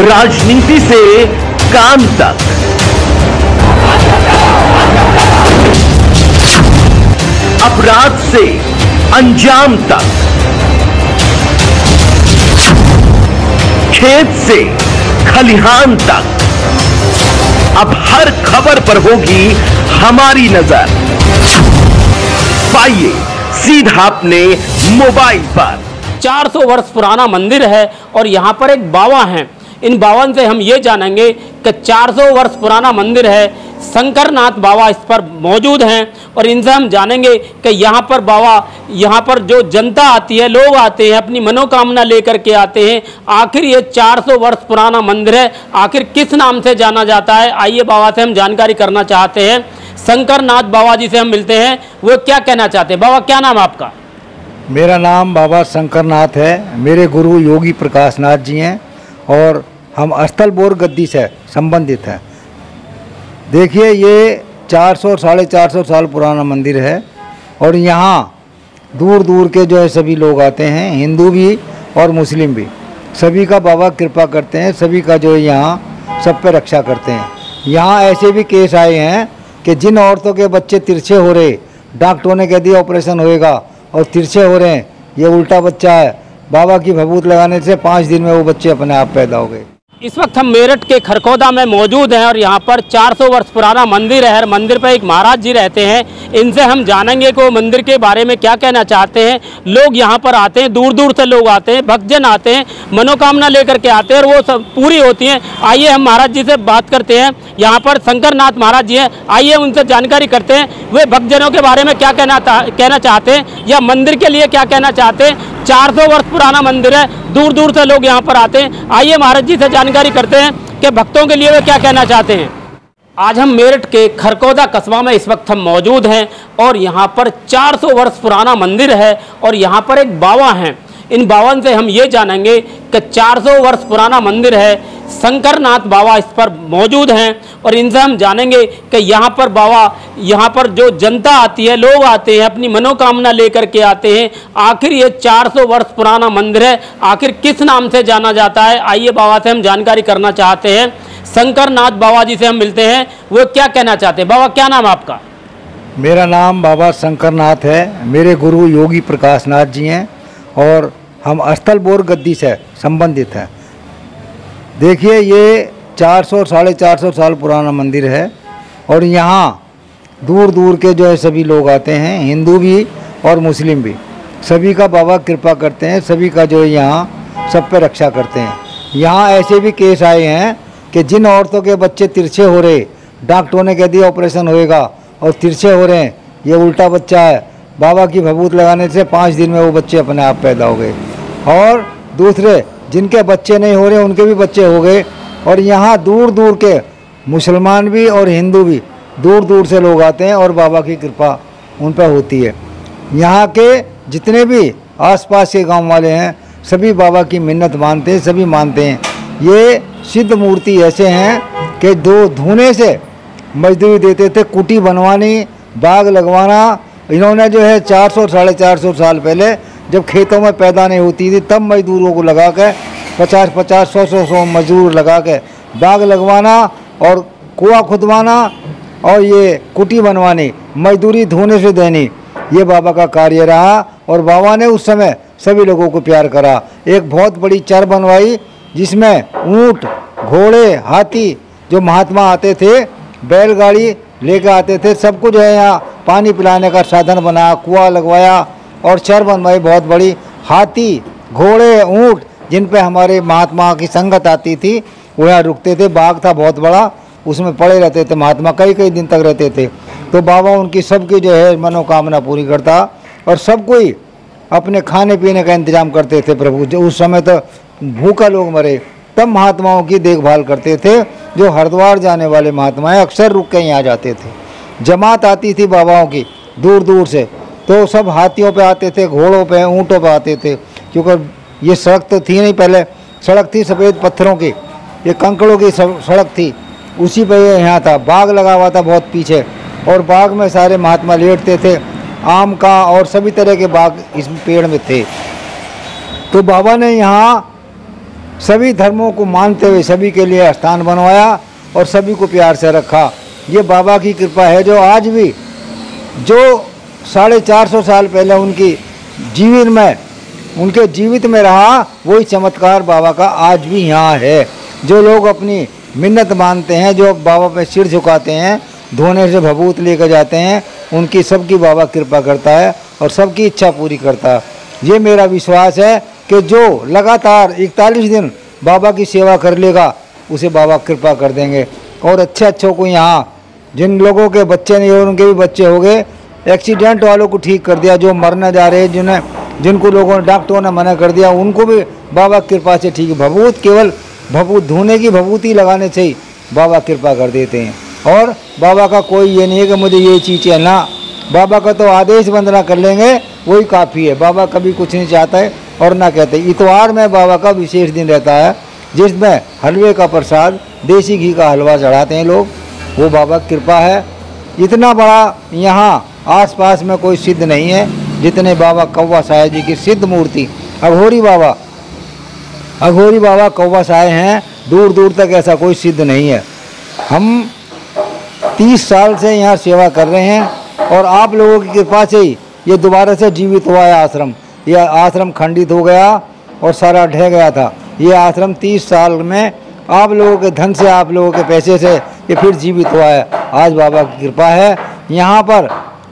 राजनीति से काम तक, अपराध से अंजाम तक, खेत से खलिहान तक, अब हर खबर पर होगी हमारी नजर। पाइए सीधा अपने मोबाइल पर। 400 वर्ष पुराना मंदिर है और यहाँ पर एक बाबा हैं। इन बावन से हम ये जानेंगे कि 400 वर्ष पुराना मंदिर है, शंकरनाथ बाबा इस पर मौजूद हैं और इनसे हम जानेंगे कि यहाँ पर बाबा, यहाँ पर जो जनता आती है, लोग आते हैं, अपनी मनोकामना लेकर के आते हैं। आखिर ये 400 वर्ष पुराना मंदिर है, आखिर किस नाम से जाना जाता है? आइए बाबा से हम जानकारी करना चाहते हैं। शंकरनाथ बाबा जी से हम मिलते हैं, वो क्या कहना चाहते हैं। बाबा क्या नाम आपका? मेरा नाम बाबा शंकरनाथ है। मेरे गुरु योगी प्रकाश नाथ जी हैं और हम स्थल बोर गद्दी से संबंधित हैं। देखिए, ये 400 साढ़े 400 साल पुराना मंदिर है और यहाँ दूर दूर के जो है सभी लोग आते हैं, हिंदू भी और मुस्लिम भी। सभी का बाबा कृपा करते हैं, सभी का जो है यहाँ सब पे रक्षा करते हैं। यहाँ ऐसे भी केस आए हैं कि जिन औरतों के बच्चे तिरछे हो रहे, डॉक्टरों ने कह दिया ऑपरेशन होएगा और तिरछे हो रहे हैं, ये उल्टा बच्चा है, बाबा की भभूत लगाने से 5 दिन में वो बच्चे अपने आप पैदा हो गए। इस वक्त हम मेरठ के खरखोदा में मौजूद हैं और यहाँ पर 400 वर्ष पुराना मंदिर है। मंदिर पर एक महाराज जी रहते हैं। इनसे हम जानेंगे कि वो मंदिर के बारे में क्या कहना चाहते हैं। लोग यहाँ पर आते हैं, दूर दूर से लोग आते हैं, भक्तजन आते हैं, मनोकामना लेकर के आते हैं और वो सब पूरी होती हैं। आइए हम महाराज जी से बात करते हैं। यहाँ पर शंकरनाथ महाराज जी हैं, आइए उनसे जानकारी करते हैं। वे भक्तजनों के बारे में क्या कहना चाहते हैं या मंदिर के लिए क्या कहना चाहते हैं। 400 वर्ष पुराना मंदिर है, दूर दूर से लोग यहाँ पर आते हैं। आइए महाराज जी से जानकारी करते हैं कि भक्तों के लिए वे क्या कहना चाहते हैं। आज हम मेरठ के खरखोदा कस्बा में इस वक्त हम मौजूद हैं और यहाँ पर 400 वर्ष पुराना मंदिर है और यहाँ पर एक बाबा हैं। इन बावन से हम ये जानेंगे कि 400 वर्ष पुराना मंदिर है, शंकरनाथ बाबा इस पर मौजूद हैं और इनसे हम जानेंगे कि यहाँ पर बाबा, यहाँ पर जो जनता आती है, लोग आते हैं, अपनी मनोकामना लेकर के आते हैं। आखिर ये 400 वर्ष पुराना मंदिर है, आखिर किस नाम से जाना जाता है? आइए बाबा से हम जानकारी करना चाहते हैं। शंकरनाथ बाबा जी से हम मिलते हैं, वो क्या कहना चाहते हैं। बाबा क्या नाम आपका? मेरा नाम बाबा शंकरनाथ है। मेरे गुरु योगी प्रकाश नाथ जी हैं और हम स्थल बोर गद्दी से संबंधित हैं। देखिए, ये 400 साढ़े 400 साल पुराना मंदिर है और यहाँ दूर दूर के जो है सभी लोग आते हैं, हिंदू भी और मुस्लिम भी। सभी का बाबा कृपा करते हैं, सभी का जो है यहाँ सब पे रक्षा करते हैं। यहाँ ऐसे भी केस आए हैं कि जिन औरतों के बच्चे तिरछे हो रहे, डॉक्टरों ने कह दिया ऑपरेशन होएगा और तिरछे हो रहे हैं, ये उल्टा बच्चा है, बाबा की भभूत लगाने से 5 दिन में वो बच्चे अपने आप पैदा हो गए। और दूसरे जिनके बच्चे नहीं हो रहे, उनके भी बच्चे हो गए। और यहाँ दूर दूर के मुसलमान भी और हिंदू भी दूर दूर से लोग आते हैं और बाबा की कृपा उन पर होती है। यहाँ के जितने भी आसपास के गांव वाले हैं, सभी बाबा की मिन्नत मानते हैं, सभी मानते हैं। ये सिद्ध मूर्ति ऐसे हैं कि 2 धूने से मजदूरी देते थे, कुटी बनवानी, बाग लगवाना। इन्होंने जो है 400 साढ़े 400 साल पहले जब खेतों में पैदा नहीं होती थी, तब मजदूरों को लगा के 50-50, 100-100 मजदूर लगा के बाग लगवाना और कुआं खुदवाना और ये कुटी बनवानी, मजदूरी धोने से देनी, ये बाबा का कार्य रहा। और बाबा ने उस समय सभी लोगों को प्यार करा। एक बहुत बड़ी चर बनवाई जिसमें ऊँट, घोड़े, हाथी जो महात्मा आते थे, बैलगाड़ी लेकर आते थे, सब कुछ है यहाँ पानी पिलाने का साधन बनाया, कुआं लगवाया और चर बनवाई बहुत बड़ी। हाथी, घोड़े, ऊँट जिन पे हमारे महात्मा की संगत आती थी, वो यहाँ रुकते थे। बाग था बहुत बड़ा, उसमें पड़े रहते थे महात्मा, कई कई दिन तक रहते थे। तो बाबा उनकी सबकी जो है मनोकामना पूरी करता और सब कोई अपने खाने पीने का इंतजाम करते थे। प्रभु जो उस समय तो भूखा लोग मरे, तब महात्माओं की देखभाल करते थे। जो हरिद्वार जाने वाले महात्माएं अक्सर रुक के यहाँ जाते थे। जमात आती थी बाबाओं की दूर दूर से, तो सब हाथियों पे आते थे, घोड़ों पे, ऊँटों पे आते थे। क्योंकि ये सड़क तो थी नहीं, पहले सड़क थी सफ़ेद पत्थरों की, ये कंकड़ों की सड़क थी, उसी पे ये यहाँ था। बाग लगा हुआ था बहुत पीछे और बाग में सारे महात्मा लेटते थे। आम का और सभी तरह के बाग इस पेड़ में थे। तो बाबा ने यहाँ सभी धर्मों को मानते हुए सभी के लिए स्थान बनवाया और सभी को प्यार से रखा। ये बाबा की कृपा है जो आज भी जो 450 साल पहले उनके जीवित में रहा, वही चमत्कार बाबा का आज भी यहाँ है। जो लोग अपनी मिन्नत मानते हैं, जो बाबा पे सिर झुकाते हैं, धोने से भभूत लेकर जाते हैं, उनकी सबकी बाबा कृपा करता है और सबकी इच्छा पूरी करता है। ये मेरा विश्वास है कि जो लगातार 41 दिन बाबा की सेवा कर लेगा उसे बाबा कृपा कर देंगे। और अच्छों को यहाँ जिन लोगों के बच्चे नहीं हुए उनके भी बच्चे हो गए, एक्सीडेंट वालों को ठीक कर दिया, जो मरने जा रहे हैं जिनको लोगों ने डॉक्टरों ने मना कर दिया उनको भी बाबा कृपा से ठीक। भभूत केवल भभूत धोने की भभूति लगाने से ही बाबा कृपा कर देते हैं। और बाबा का कोई ये नहीं है कि मुझे ये चीज़ है ना, बाबा का तो आदेश वंदना कर लेंगे वही काफ़ी है। बाबा कभी कुछ नहीं चाहता है और ना कहते। इतवार में बाबा का विशेष दिन रहता है जिसमें हलवे का प्रसाद, देसी घी का हलवा चढ़ाते हैं लोग, वो बाबा की कृपा है। इतना बड़ा यहाँ आसपास में कोई सिद्ध नहीं है जितने बाबा कौवा साहे जी की सिद्ध मूर्ति। अघोरी बाबा कौवा साहे हैं, दूर दूर तक ऐसा कोई सिद्ध नहीं है। हम 30 साल से यहाँ सेवा कर रहे हैं और आप लोगों की कृपा से ही ये दोबारा से जीवित हुआ है आश्रम। यह आश्रम खंडित हो गया और सारा ढह गया था। ये आश्रम 30 साल में आप लोगों के धन से, आप लोगों के पैसे से ये फिर जीवित हुआ है। आज बाबा की कृपा है। यहाँ पर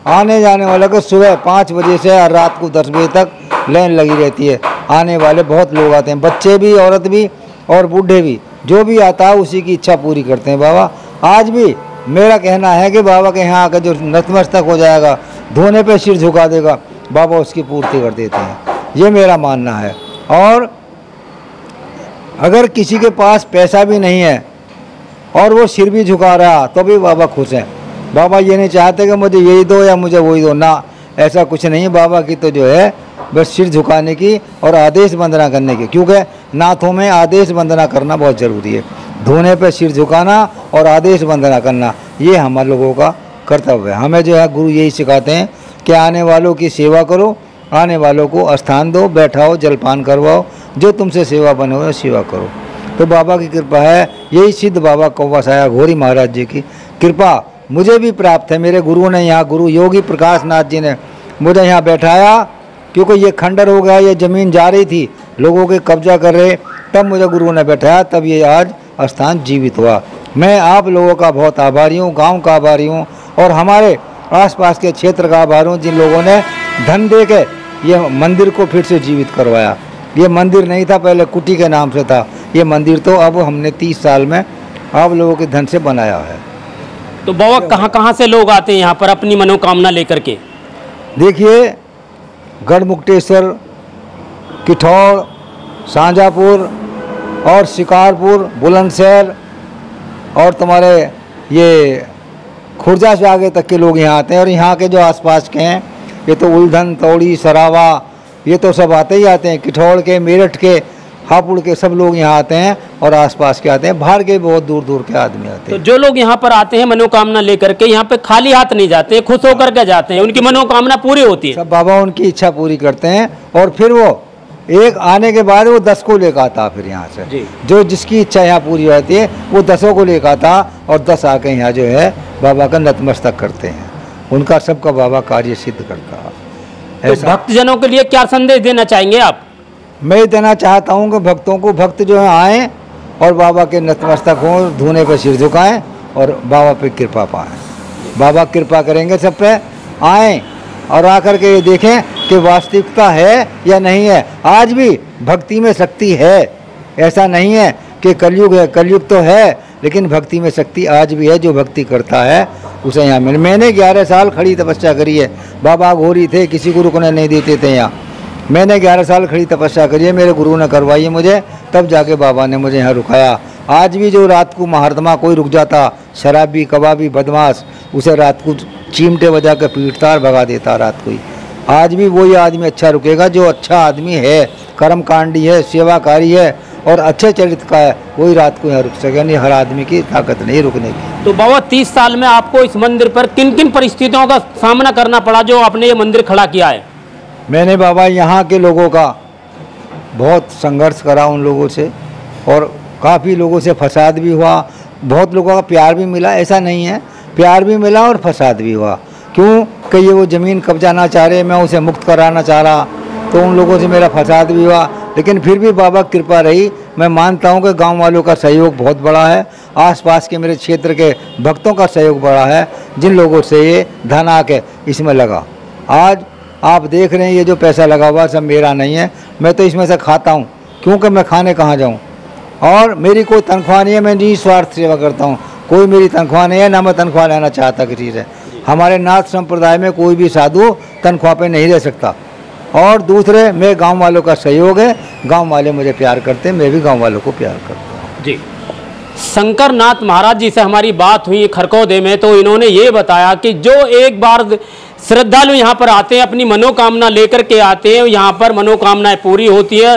आने जाने वाले को सुबह 5 बजे से और रात को 10 बजे तक लाइन लगी रहती है। आने वाले बहुत लोग आते हैं, बच्चे भी, औरत भी और बूढ़े भी। जो भी आता है उसी की इच्छा पूरी करते हैं बाबा। आज भी मेरा कहना है कि बाबा के यहाँ आकर जो नतमस्तक हो जाएगा, धोने पे सिर झुका देगा, बाबा उसकी पूर्ति कर देते हैं। ये मेरा मानना है। और अगर किसी के पास पैसा भी नहीं है और वो सिर भी झुका रहा तो भी बाबा खुश हैं। बाबा ये नहीं चाहते कि मुझे यही दो या मुझे वही दो, ना, ऐसा कुछ नहीं। बाबा की तो जो है बस सिर झुकाने की और आदेश वंदना करने की, क्योंकि नाथों में आदेश वंदना करना बहुत ज़रूरी है। धोने पे सिर झुकाना और आदेश वंदना करना ये हम लोगों का कर्तव्य है। हमें जो है गुरु यही सिखाते हैं कि आने वालों की सेवा करो, आने वालों को स्थान दो, बैठाओ, जलपान करवाओ, जो तुमसे सेवा बने हुए सेवा करो। तो बाबा की कृपा है। यही सिद्ध बाबा कौवा साहे अघोरी महाराज जी की कृपा मुझे भी प्राप्त है। मेरे गुरु ने यहाँ, गुरु योगी प्रकाश नाथ जी ने मुझे यहाँ बैठाया, क्योंकि ये खंडर हो गया, ये ज़मीन जा रही थी, लोगों के कब्जा कर रहे, तब मुझे गुरु ने बैठाया, तब ये आज स्थान जीवित हुआ। मैं आप लोगों का बहुत आभारी हूँ, गांव का आभारी हूँ और हमारे आसपास के क्षेत्र का आभारी हूँ, जिन लोगों ने धन दे के ये मंदिर को फिर से जीवित करवाया। ये मंदिर नहीं था, पहले कुटी के नाम से था। ये मंदिर तो अब हमने 30 साल में आप लोगों के धन से बनाया है। तो बाबा कहाँ से लोग आते हैं यहाँ पर अपनी मनोकामना लेकर के? देखिए, गढ़मुक्तेश्वर, किठौड़, शाहजहाँपुर और शिकारपुर, बुलंदशहर और तुम्हारे ये खुर्जा से आगे तक के लोग यहाँ आते हैं। और यहाँ के जो आसपास के हैं, ये तो उलधन, तौड़ी, सरावा, ये तो सब आते ही आते हैं। किठौड़ के, मेरठ के, हापुड़ के सब लोग यहाँ आते हैं और आसपास के आते हैं। बाहर के बहुत दूर दूर के आदमी आते हैं। तो जो लोग यहाँ पर आते हैं मनोकामना लेकर के, यहाँ पे खाली हाथ नहीं जाते हैं, खुश होकर के जाते हैं, उनकी मनोकामना पूरी होती है। सब बाबा उनकी इच्छा पूरी करते हैं और फिर वो एक आने के बाद वो 10 को लेकर आता। फिर यहाँ से जो जिसकी इच्छा यहाँ पूरी होती है वो 10 को लेकर आता और 10 आके यहाँ जो है बाबा का नतमस्तक करते हैं। उनका सबका बाबा कार्य सिद्ध करता है। तो भक्तजनों के लिए क्या संदेश देना चाहेंगे आप? मैं देना चाहता हूँ कि भक्तों को, भक्त जो है आएँ और बाबा के नतमस्तक हों, धोने पर सिर झुकाएं और बाबा पे कृपा पाएं। बाबा कृपा करेंगे सब पे। आएँ और आकर के ये देखें कि वास्तविकता है या नहीं है। आज भी भक्ति में शक्ति है, ऐसा नहीं है कि कलयुग है। कलयुग तो है, लेकिन भक्ति में शक्ति आज भी है। जो भक्ति करता है उसे यहाँ मिले। मैंने 11 साल खड़ी तपस्या करी है। बाबा अघोरी थे, किसी को रुकने नहीं देते थे यहाँ। मैंने 11 साल खड़ी तपस्या करी है, मेरे गुरु ने करवाई है मुझे, तब जाके बाबा ने मुझे यहाँ रुकाया। आज भी जो रात को महात्मा कोई रुक जाता, शराबी, कबाबी, बदमाश, उसे रात को चिमटे बजा के पीटता और भगा देता रात को ही। आज भी वही आदमी अच्छा रुकेगा जो अच्छा आदमी है, कर्मकांडी है, सेवाकारी है और अच्छे चरित्र का है, वही रात को यहाँ रुक सके। नहीं, हर आदमी की ताकत नहीं रुकने की। तो बाबा 30 साल में आपको इस मंदिर पर किन किन परिस्थितियों का सामना करना पड़ा जो आपने ये मंदिर खड़ा किया है? मैंने बाबा यहाँ के लोगों का बहुत संघर्ष करा, उन लोगों से और काफ़ी लोगों से फसाद भी हुआ, बहुत लोगों का प्यार भी मिला, ऐसा नहीं है, प्यार भी मिला और फसाद भी हुआ। क्यों कि ये वो ज़मीन कब्जाना चाह रहे, मैं उसे मुक्त कराना चाह रहा, तो उन लोगों से मेरा फसाद भी हुआ। लेकिन फिर भी बाबा की कृपा रही। मैं मानता हूँ कि गांव वालों का सहयोग बहुत बड़ा है, आसपास के मेरे क्षेत्र के भक्तों का सहयोग बड़ा है, जिन लोगों से ये धन आके इसमें लगा। आज आप देख रहे हैं ये जो पैसा लगा हुआ सब मेरा नहीं है, मैं तो इसमें से खाता हूँ, क्योंकि मैं खाने कहाँ जाऊँ। और मेरी कोई तनख्वाह नहीं है, मैं निस्वार्थ सेवा करता हूँ, कोई मेरी तनख्वाह नहीं है, ना मैं तनख्वाह लेना चाहता किसी से। हमारे नाथ संप्रदाय में कोई भी साधु तनख्वाह पे नहीं रह सकता। और दूसरे मेरे गांव वालों का सहयोग है, गांव वाले मुझे प्यार करते हैं, मैं भी गांव वालों को प्यार करता हूँ जी। शंकरनाथ महाराज जी से हमारी बात हुई खरकौदे में, तो इन्होंने ये बताया कि जो एक बार श्रद्धालु यहाँ पर आते हैं, अपनी मनोकामना लेकर के आते हैं, यहाँ पर मनोकामनाएं पूरी होती है।